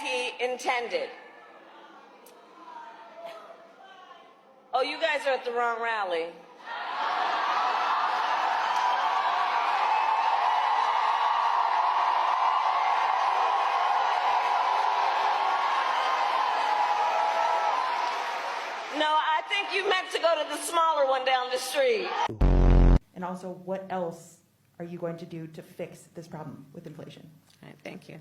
he intended. Oh, you guys are at the wrong rally. No, I think you meant to go to the smaller one down the street. And also, what else are you going to do to fix this problem with inflation? All right, thank you.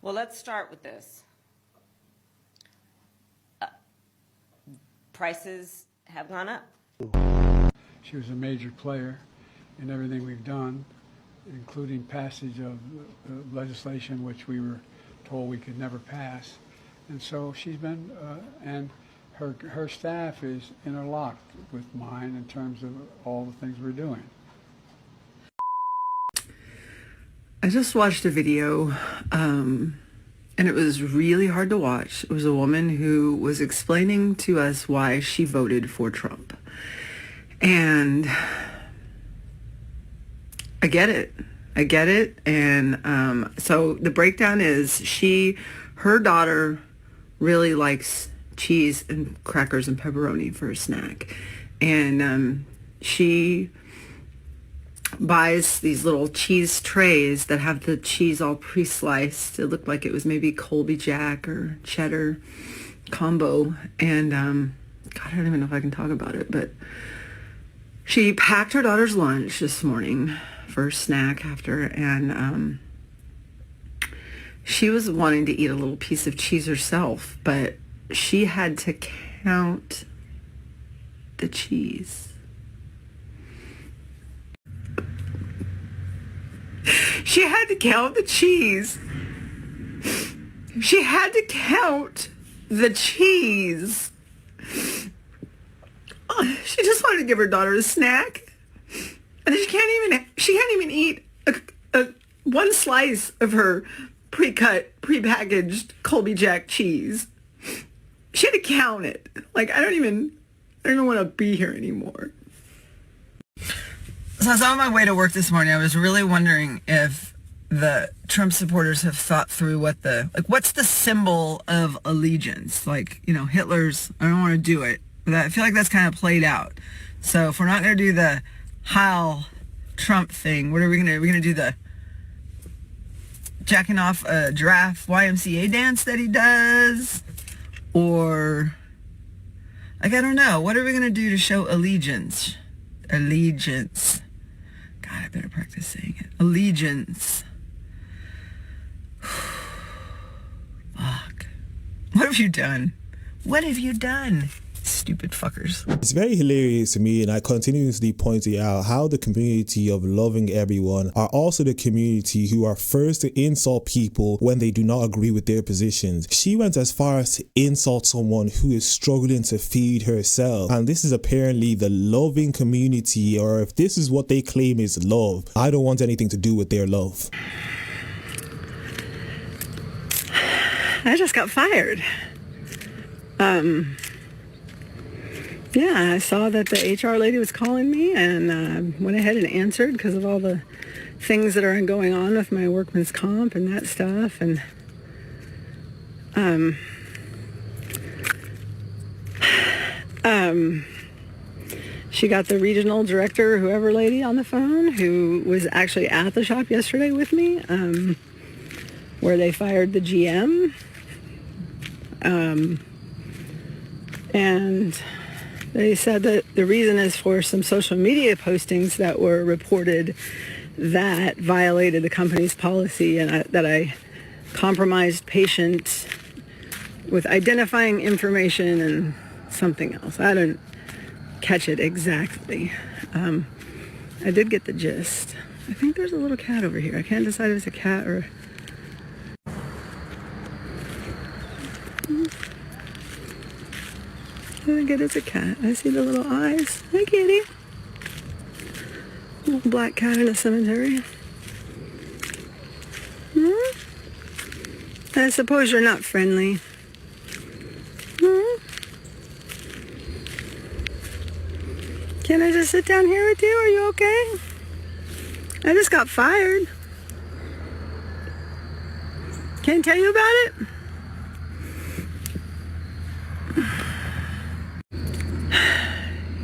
Well, let's start with this. Prices have gone up. She was a major player in everything we've done, including passage of legislation which we were told we could never pass. And so she's been, and her staff is interlocked with mine in terms of all the things we're doing. I just watched a video, and it was really hard to watch. It was a woman who was explaining to us why she voted for Trump. And I get it. And so the breakdown is her daughter really likes cheese and crackers and pepperoni for a snack. And she buys these little cheese trays that have the cheese all pre-sliced. It looked like it was maybe Colby Jack or cheddar combo. And God, I don't even know if I can talk about it, but she packed her daughter's lunch this morning for a snack after, and she was wanting to eat a little piece of cheese herself, but she had to count the cheese. She had to count the cheese. She had to count the cheese. Oh, she just wanted to give her daughter a snack, and then she can't even eat one slice of her pre-cut, pre-packaged Colby Jack cheese. She had to count it. Like, I don't even want to be here anymore. So I was on my way to work this morning. I was really wondering if the Trump supporters have thought through what's the symbol of allegiance? Like, Hitler's, I don't want to do it, but I feel like that's kind of played out. So if we're not going to do the Heil Trump thing, what are we going to do? Are we going to do the jacking off a giraffe YMCA dance that he does? Or, I don't know. What are we going to do to show allegiance? Allegiance. God, I better practice saying it. Allegiance. Fuck. What have you done? What have you done? Stupid fuckers. It's very hilarious to me, and I continuously point it out how the community of loving everyone are also the community who are first to insult people when they do not agree with their positions. She went as far as to insult someone who is struggling to feed herself, and this is apparently the loving community, or if this is what they claim is love, I don't want anything to do with their love. I just got fired. Yeah, I saw that the HR lady was calling me, and went ahead and answered because of all the things that are going on with my workman's comp and that stuff. And she got the regional director, whoever lady, on the phone, who was actually at the shop yesterday with me, where they fired the GM. And they said that the reason is for some social media postings that were reported that violated the company's policy, and that I compromised patients with identifying information and something else. I didn't catch it exactly. I did get the gist. I think there's a little cat over here. I can't decide if it's a cat or... I think it is a cat. I see the little eyes. Hi, kitty. Little black cat in a cemetery. I suppose you're not friendly. Can I just sit down here with you? Are you okay? I just got fired. Can't tell you about it?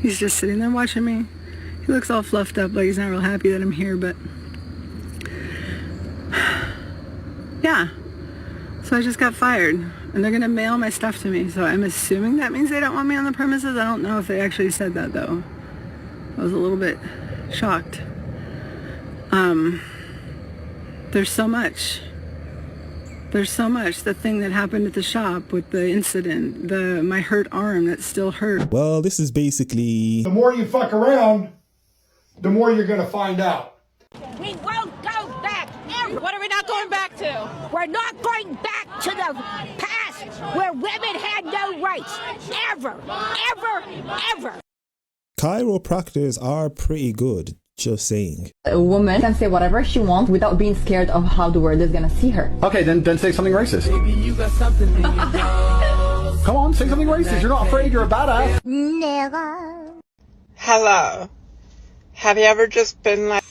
He's just sitting there watching me. He looks all fluffed up, like he's not real happy that I'm here, but yeah. So I just got fired, and they're gonna mail my stuff to me. So I'm assuming that means they don't want me on the premises. I don't know if they actually said that though. I was a little bit shocked. There's so much. There's so much. The thing that happened at the shop with the incident, my hurt arm that still hurt. Well, this is basically... The more you fuck around, the more you're gonna find out. We won't go back ever. What are we not going back to? We're not going back to the past where women had no rights. Ever, ever, ever. Chiropractors are pretty good. Just saying. A woman can say whatever she wants without being scared of how the world is gonna see her. Okay, then say something racist. Baby, you got something in your nose. Come on, say something racist. You're not afraid, you're a badass. Never. Hello. Have you ever just been like...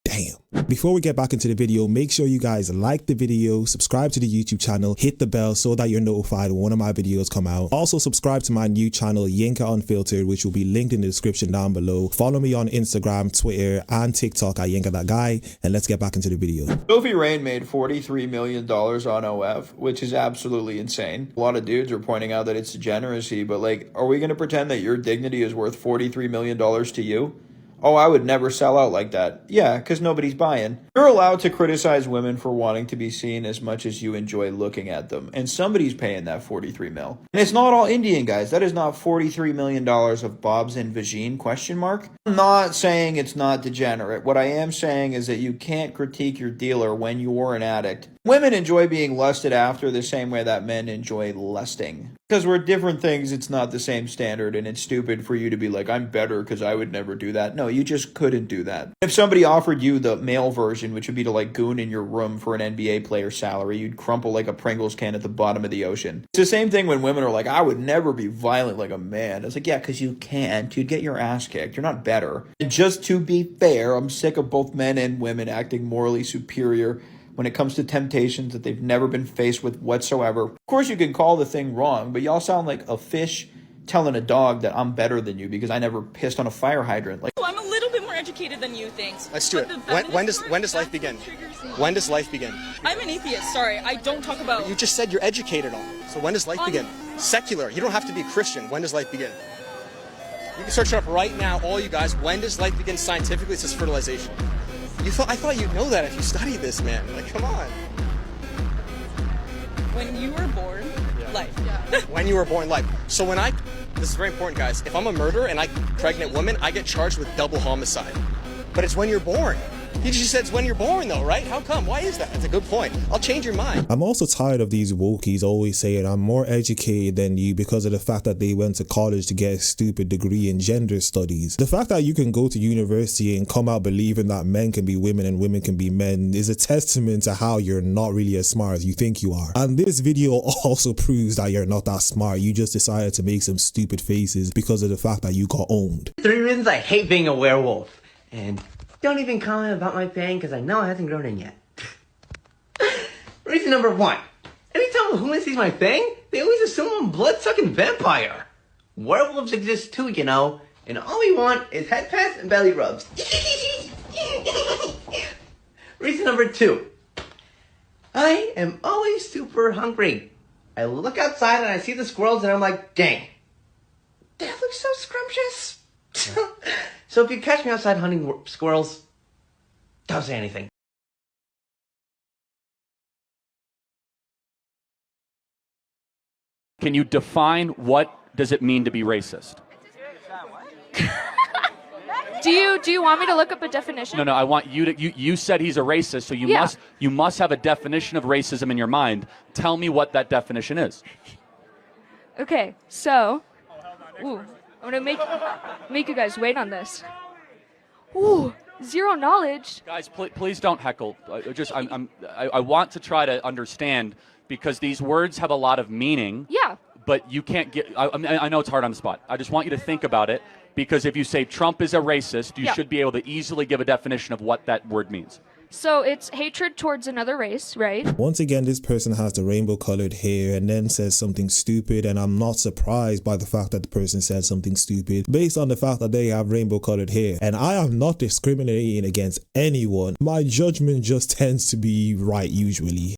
Damn. Before we get back into the video, make sure you guys like the video, subscribe to the YouTube channel, hit the bell so that you're notified when one of my videos come out. Also subscribe to my new channel, Yinka Unfiltered, which will be linked in the description down below. Follow me on Instagram, Twitter, and TikTok at YinkaThatGuy, and let's get back into the video. Sophie Rain made $43 million on OF, which is absolutely insane. A lot of dudes are pointing out that it's degeneracy, but like, are we going to pretend that your dignity is worth $43 million to you? Oh, I would never sell out like that. Yeah, because nobody's buying. You're allowed to criticize women for wanting to be seen as much as you enjoy looking at them. And somebody's paying that 43 mil. And it's not all Indian guys. That is not $43 million of bobs and vagine, question mark. I'm not saying it's not degenerate. What I am saying is that you can't critique your dealer when you're an addict. Women enjoy being lusted after the same way that men enjoy lusting. Because we're different things, it's not the same standard, and it's stupid for you to be like, I'm better because I would never do that. No, you just couldn't do that. If somebody offered you the male version, which would be to like goon in your room for an NBA player's salary, you'd crumple like a Pringles can at the bottom of the ocean. It's the same thing when women are like, I would never be violent like a man. It's like, yeah, because you can't. You'd get your ass kicked. You're not better. And just to be fair, I'm sick of both men and women acting morally superior when it comes to temptations that they've never been faced with whatsoever. Of course, you can call the thing wrong, but y'all sound like a fish telling a dog that I'm better than you because I never pissed on a fire hydrant. Like, Well, I'm a little bit more educated than you think. Let's do it. When does life begin? When does life begin? I'm an atheist, sorry. I don't talk about... You just said you're educated on. So when does life begin? Secular. You don't have to be Christian. When does life begin? You can search it up right now, all you guys. When does life begin scientifically? It says fertilization. I thought you'd know that if you studied this, man. Like, come on. When you were born, life. When you were born, life. So this is very important, guys. If I'm a murderer and I pregnant woman, I get charged with double homicide. But it's when you're born. You just said it's when you're born, though, right? How come? Why is that? That's a good point. I'll change your mind. I'm also tired of these wokies always saying I'm more educated than you because of the fact that they went to college to get a stupid degree in gender studies. The fact that you can go to university and come out believing that men can be women and women can be men is a testament to how you're not really as smart as you think you are. And this video also proves that you're not that smart. You just decided to make some stupid faces because of the fact that you got owned. 3 reasons I hate being a werewolf. And don't even comment about my fang because I know it hasn't grown in yet. Reason number 1. Anytime a woman sees my fang, they always assume I'm a blood-sucking vampire. Werewolves exist too, you know, and all we want is head pats and belly rubs. Reason number 2. I am always super hungry. I look outside and I see the squirrels and I'm like, dang, that looks so scrumptious. So if you catch me outside hunting squirrels, don't say anything. Can you define what does it mean to be racist? Do you want me to look up a definition? No, I want you to, you said he's a racist, so you must have a definition of racism in your mind. Tell me what that definition is. Okay, so, I'm gonna make you guys wait on this. Ooh, zero knowledge. Guys, please don't heckle. I want to try to understand because these words have a lot of meaning. Yeah. But you can't get. I know it's hard on the spot. I just want you to think about it because if you say Trump is a racist, you should be able to easily give a definition of what that word means. So it's hatred towards another race, right? Once again, this person has the rainbow colored hair and then says something stupid, and I'm not surprised by the fact that the person said something stupid based on the fact that they have rainbow colored hair. And I am not discriminating against anyone. My judgment just tends to be right usually.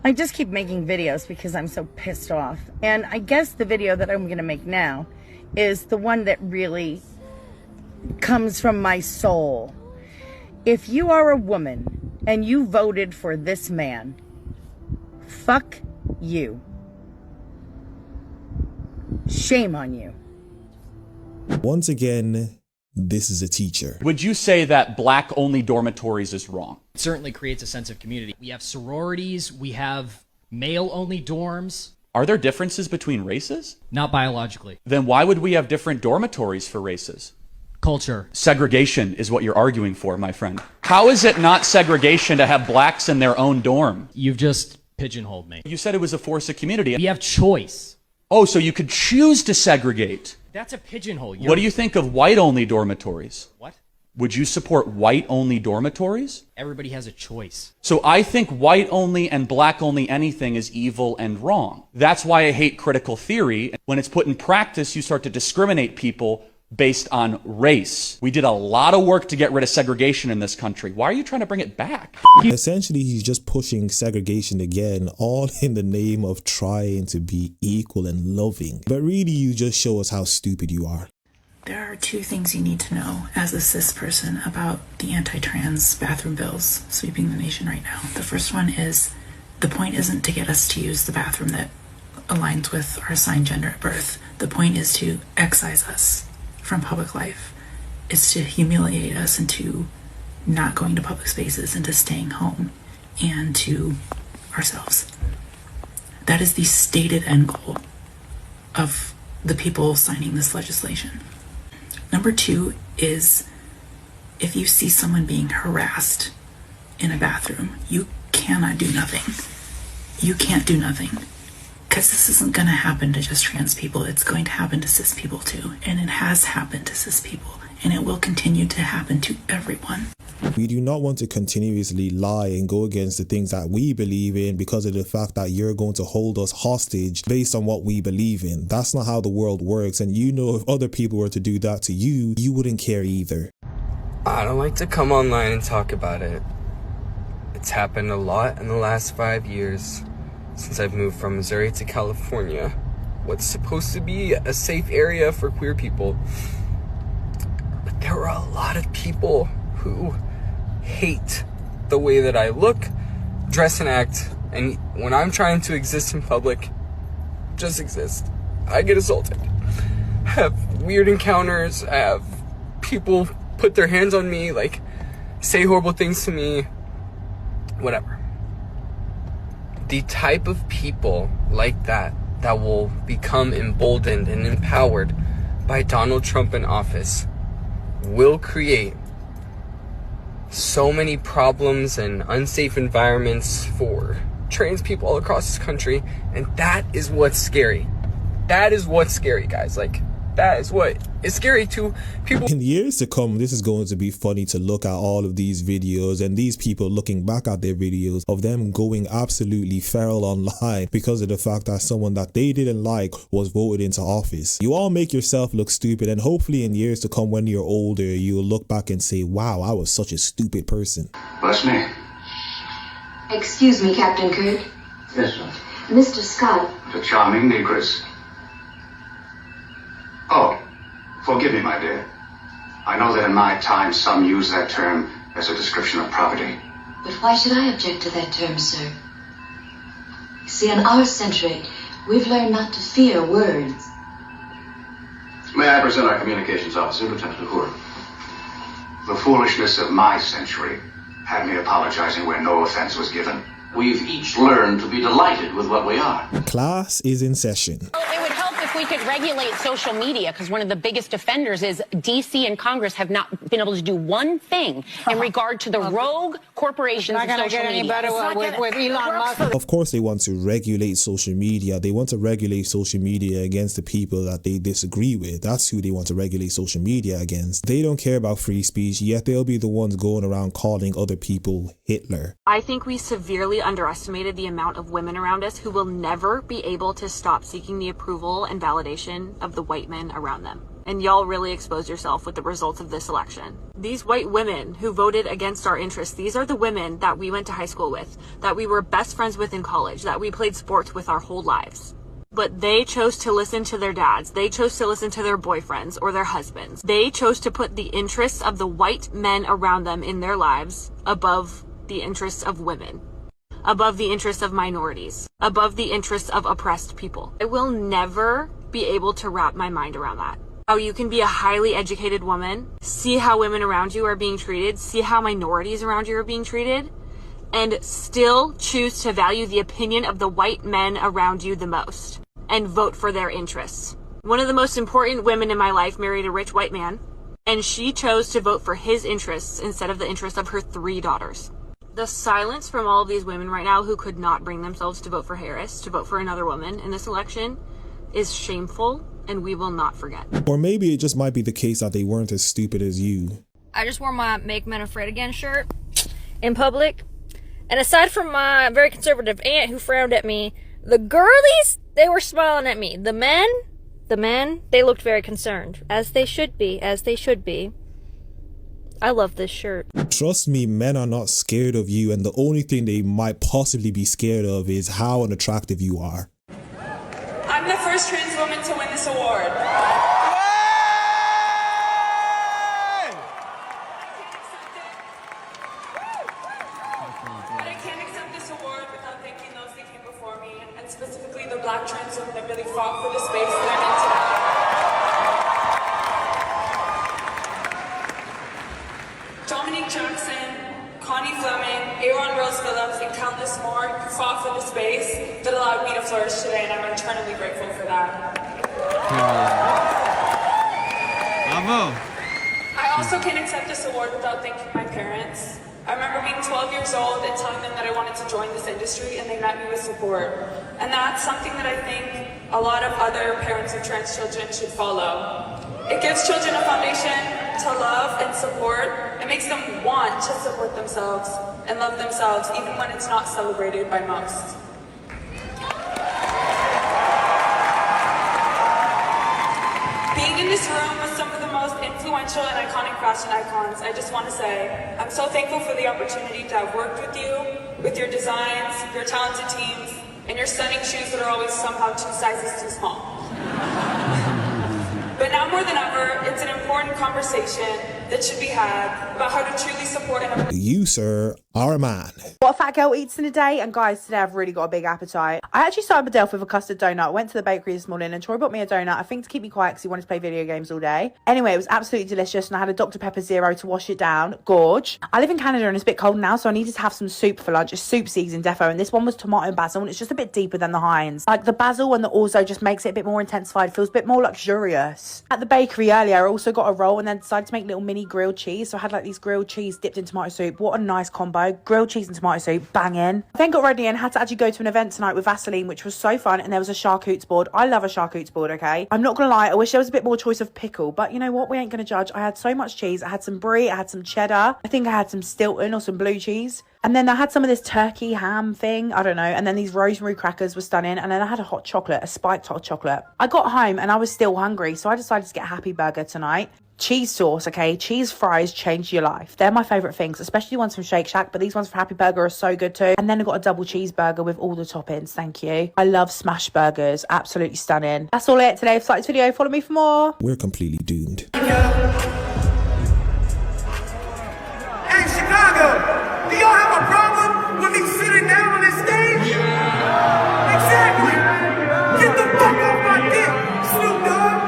I just keep making videos because I'm so pissed off. And I guess the video that I'm going to make now is the one that really comes from my soul. If you are a woman and you voted for this man, fuck you. Shame on you. Once again, this is a teacher. Would you say that black-only dormitories is wrong? It certainly creates a sense of community. We have sororities, we have male-only dorms. Are there differences between races? Not biologically. Then why would we have different dormitories for races? Culture. Segregation is what you're arguing for, my friend. How is it not segregation to have blacks in their own dorm? You've just pigeonholed me. You said it was a force of community. We have choice. Oh, so you could choose to segregate. That's a pigeonhole. What do you think of white-only dormitories? What? Would you support white-only dormitories? Everybody has a choice. So I think white-only and black-only anything is evil and wrong. That's why I hate critical theory. When it's put in practice, you start to discriminate people based on race. We did a lot of work to get rid of segregation in this country. Why are you trying to bring it back? Essentially, he's just pushing segregation again, all in the name of trying to be equal and loving. But really, you just show us how stupid you are. There are two things you need to know as a cis person about the anti-trans bathroom bills sweeping the nation right now. The first one is, the point isn't to get us to use the bathroom that aligns with our assigned gender at birth. The point is to excise us from public life. It's to humiliate us into not going to public spaces, into staying home, and to ourselves. That is the stated end goal of the people signing this legislation. Number two is, if you see someone being harassed in a bathroom, you cannot do nothing. You can't do nothing. Because this isn't going to happen to just trans people. It's going to happen to cis people too. And it has happened to cis people. And it will continue to happen to everyone. We do not want to continuously lie and go against the things that we believe in because of the fact that you're going to hold us hostage based on what we believe in. That's not how the world works. And you know, if other people were to do that to you, you wouldn't care either. I don't like to come online and talk about it. It's happened a lot in the last 5 years. Since I've moved from Missouri to California, what's supposed to be a safe area for queer people. But there are a lot of people who hate the way that I look, dress, and act. And when I'm trying to exist in public, just exist, I get assaulted. I have weird encounters. I have people put their hands on me, like say horrible things to me, whatever. The type of people like that will become emboldened and empowered by Donald Trump in office will create so many problems and unsafe environments for trans people all across this country. And that is what's scary. That is what's scary, guys. Like, that is what is scary to people. In years to come, this is going to be funny to look at all of these videos and these people looking back at their videos of them going absolutely feral online because of the fact that someone that they didn't like was voted into office. You all make yourself look stupid, and hopefully in years to come when you're older, you'll look back and say, wow, I was such a stupid person. Bless me. Excuse me, Captain Kirk. Yes, sir. Mr. Scott. The charming negress. Oh, forgive me, my dear. I know that in my time some use that term as a description of property. But why should I object to that term, sir? See, in our century, we've learned not to fear words. May I present our communications officer, Lieutenant LaCour? The foolishness of my century had me apologizing where no offense was given. We've each learned to be delighted with what we are. Class is in session. It would help if we could regulate social media, because one of the biggest offenders is DC and Congress have not been able to do one thing in regard to the rogue corporations of social media. With Elon Musk. Of course they want to regulate social media. They want to regulate social media against the people that they disagree with. That's who they want to regulate social media against. They don't care about free speech, yet they'll be the ones going around calling other people Hitler. I think we severely underestimated the amount of women around us who will never be able to stop seeking the approval and validation of the white men around them. And y'all really exposed yourself with the results of this election. These white women who voted against our interests, these are the women that we went to high school with, that we were best friends with in college, that we played sports with our whole lives. But they chose to listen to their dads. They chose to listen to their boyfriends or their husbands. They chose to put the interests of the white men around them in their lives above the interests of women, above the interests of minorities, above the interests of oppressed people. I will never be able to wrap my mind around that. How you can be a highly educated woman, see how women around you are being treated, see how minorities around you are being treated, and still choose to value the opinion of the white men around you the most and vote for their interests. One of the most important women in my life married a rich white man, and she chose to vote for his interests instead of the interests of her 3 daughters. The silence from all of these women right now who could not bring themselves to vote for Harris, to vote for another woman in this election, is shameful, and we will not forget. Or maybe it just might be the case that they weren't as stupid as you. I just wore my Make Men Afraid Again shirt in public. And aside from my very conservative aunt who frowned at me, the girlies, they were smiling at me. The men, they looked very concerned. As they should be, as they should be. I love this shirt. Trust me, men are not scared of you, and the only thing they might possibly be scared of is how unattractive you are. I'm the first trans woman to win this award. But I can't accept this award without thanking those that came before me, and specifically the Black trans women that really fought for the space that I'm in today. Dominique Jackson, Connie Fleming, Aaron Rose Phillips, and countless more who fought for the space that allowed me to flourish today, and I'm eternally grateful for that. Bravo. I also can't accept this award without thanking my parents. I remember being 12 years old and telling them that I wanted to join this industry, and they met me with support. And that's something that I think a lot of other parents of trans children should follow. It gives children a foundation to love and support. It makes them want to support themselves and love themselves, even when it's not celebrated by most. Being in this room with some of the most influential and iconic fashion icons, I just want to say, I'm so thankful for the opportunity to have worked with you, with your designs, your talented teams, and your stunning shoes that are always somehow 2 sizes too small. But now more than ever, it's an important conversation that should be had about how to truly support and... You, sir, are a man. What a fat girl eats in a day, and guys, today I've really got a big appetite. I actually started my day off with a custard donut. I went to the bakery this morning and Troy bought me a donut, I think to keep me quiet because he wanted to play video games all day. Anyway, it was absolutely delicious, and I had a Dr. Pepper Zero to wash it down. Gorge. I live in Canada and it's a bit cold now, so I needed to have some soup for lunch. It's soup season defo, and this one was tomato and basil, and it's just a bit deeper than the Heinz. Like the basil and the orzo just makes it a bit more intensified, feels a bit more luxurious. At the bakery earlier, I also got a roll and then decided to make little mini grilled cheese. So I had like these grilled cheese dipped in tomato soup. What a nice combo. Grilled cheese and tomato soup, banging. I then got ready and had to actually go to an event tonight with Vaseline, which was so fun, and there was a charcuterie board. I love a charcuterie board, okay? I'm not gonna lie, I wish there was a bit more choice of pickle, but you know what? We ain't gonna judge. I had so much cheese. I had some brie, I had some cheddar. I think I had some Stilton or some blue cheese. And then I had some of this turkey ham thing, I don't know. And then these rosemary crackers were stunning. And then I had a hot chocolate, a spiked hot chocolate. I got home and I was still hungry, so I decided to get a Happy Burger tonight. Cheese sauce, okay? Cheese fries change your life. They're my favourite things, especially the ones from Shake Shack, but these ones from Happy Burger are so good too. And then I got a double cheeseburger with all the toppings, thank you. I love smash burgers, absolutely stunning. That's all I ate today. If you like this video, follow me for more. We're completely doomed. Hey, Chicago, do y'all have a problem with me sitting down on this stage? Exactly. Get the fuck off my dick, Snoop Dogg.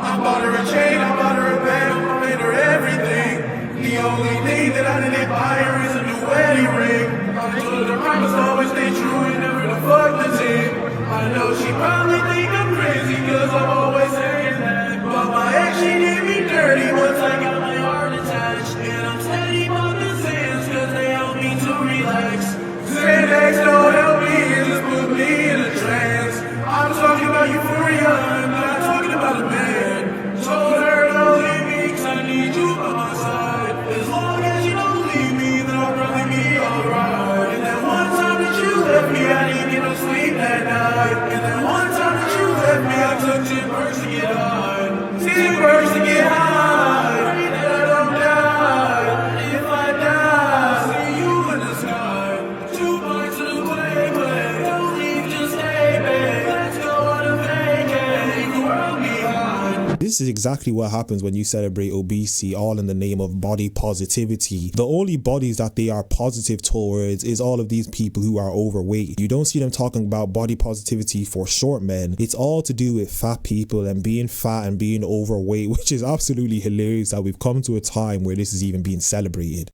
I bought her a chain, I bought her a bag, I made her everything. The only thing that I didn't buy her is a new wedding ring. I told her I must always stay true and never to fuck the team. I know she probably think I'm crazy cause I'm always saying that. But my ex, she did me dirty once I got my heart attached. And I'm steady bumping Zans cause they help me to relax. Xanax don't help me, it just put me in a trance. I'm talking about euphoria, I'm not talking about a man. Told her don't leave me cause I need you by my side. As long as you don't leave me, then I'll probably be alright. And that one time that you left me, I didn't get no sleep that night. And that one time that you left me, I took 10 birds to get high. 10 birds to get high. Pray that I don't die. If I die, see you in the sky. 2 points to the clay. Don't leave, just stay, babe. Let's go on a vacay. Leave the world behind. This is exactly what happens when you celebrate obesity all in the name of body positivity. The only bodies that they are positive towards is all of these people who are overweight. You don't see them talking about body positivity for short men. It's all to do with fat people and being fat and being overweight, which is absolutely hilarious that we've come to a time where this is even being celebrated.